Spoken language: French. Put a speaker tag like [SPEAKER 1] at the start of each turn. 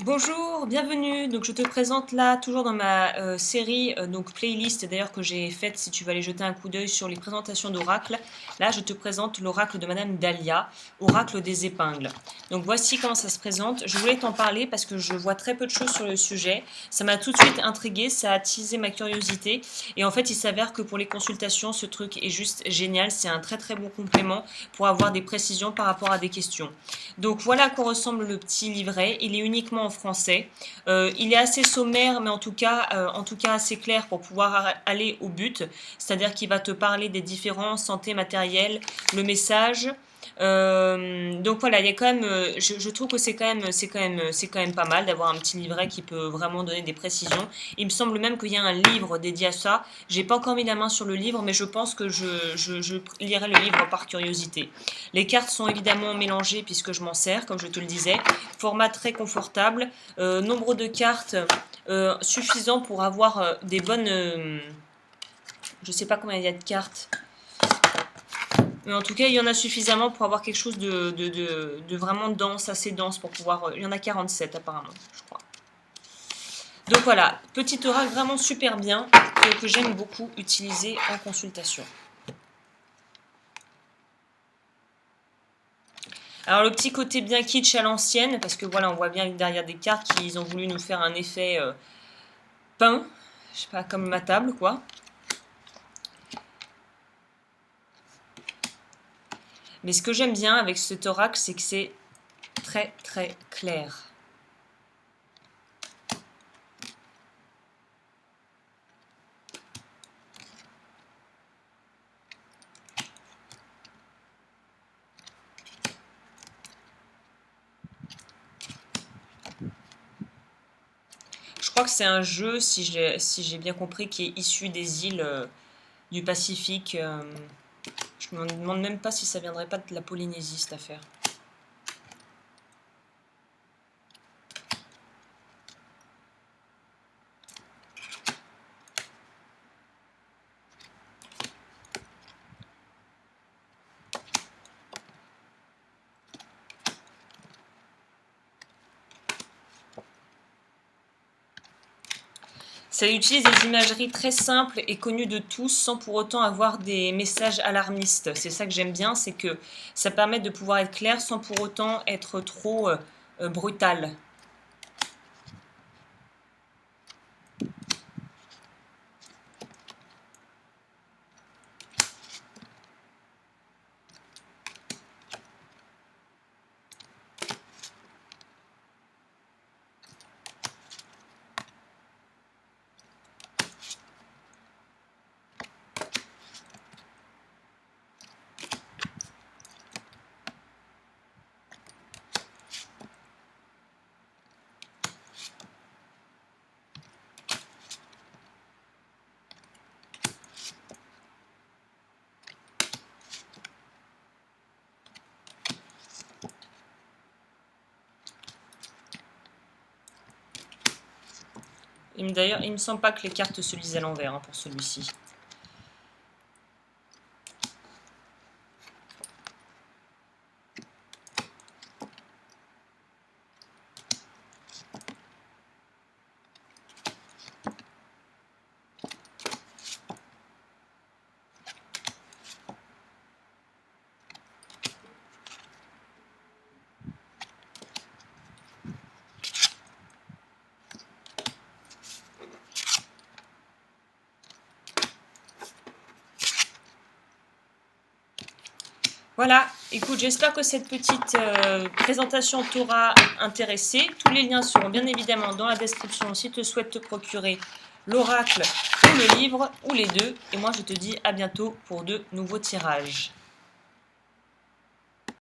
[SPEAKER 1] Bonjour, bienvenue. Donc je te présente là toujours dans ma série donc playlist d'ailleurs que j'ai faite si tu vas aller jeter un coup d'œil sur les présentations d'oracles. Là je te présente l'oracle de Madame Dahlia, oracle des épingles. Donc voici comment ça se présente. Je voulais t'en parler parce que je vois très peu de choses sur le sujet. Ça m'a tout de suite intriguée, ça a attisé ma curiosité et en fait il s'avère que pour les consultations ce truc est juste génial. C'est un très très bon complément pour avoir des précisions par rapport à des questions. Donc voilà à quoi ressemble le petit livret. Il est uniquement en français. Il est assez sommaire, mais en tout cas assez clair pour pouvoir aller au but. C'est-à-dire qu'il va te parler des différents santé matérielle, le message. Donc voilà, il y a quand même, je trouve que c'est quand même pas mal d'avoir un petit livret qui peut vraiment donner des précisions. Il me semble même qu'il y a un livre dédié à ça. J'ai pas encore mis la main sur le livre, mais je pense que je lirai le livre par curiosité. Les cartes sont évidemment mélangées puisque je m'en sers, comme je te le disais. Format très confortable, nombre de cartes suffisant pour avoir des bonnes. Je sais pas combien il y a de cartes. Mais en tout cas, il y en a suffisamment pour avoir quelque chose de vraiment dense, assez dense pour pouvoir. Il y en a 47 apparemment, je crois. Donc voilà, petit oracle vraiment super bien que j'aime beaucoup utiliser en consultation. Alors le petit côté bien kitsch à l'ancienne, parce que voilà, on voit bien derrière des cartes qu'ils ont voulu nous faire un effet peint, je sais pas, comme ma table quoi. Mais ce que j'aime bien avec cet oracle, c'est que c'est très très clair. Je crois que c'est un jeu, si j'ai bien compris, qui est issu des îles du Pacifique. Je me demande même pas si ça viendrait pas de la Polynésie cette affaire. Ça utilise des imageries très simples et connues de tous sans pour autant avoir des messages alarmistes. C'est ça que j'aime bien, c'est que ça permet de pouvoir être clair sans pour autant être trop brutal. D'ailleurs, il ne me semble pas que les cartes se lisent à l'envers hein, pour celui-ci. Voilà, écoute, j'espère que cette petite présentation t'aura intéressé. Tous les liens seront bien évidemment dans la description si tu souhaites te procurer l'oracle ou le livre, ou les deux. Et moi, je te dis à bientôt pour de nouveaux tirages.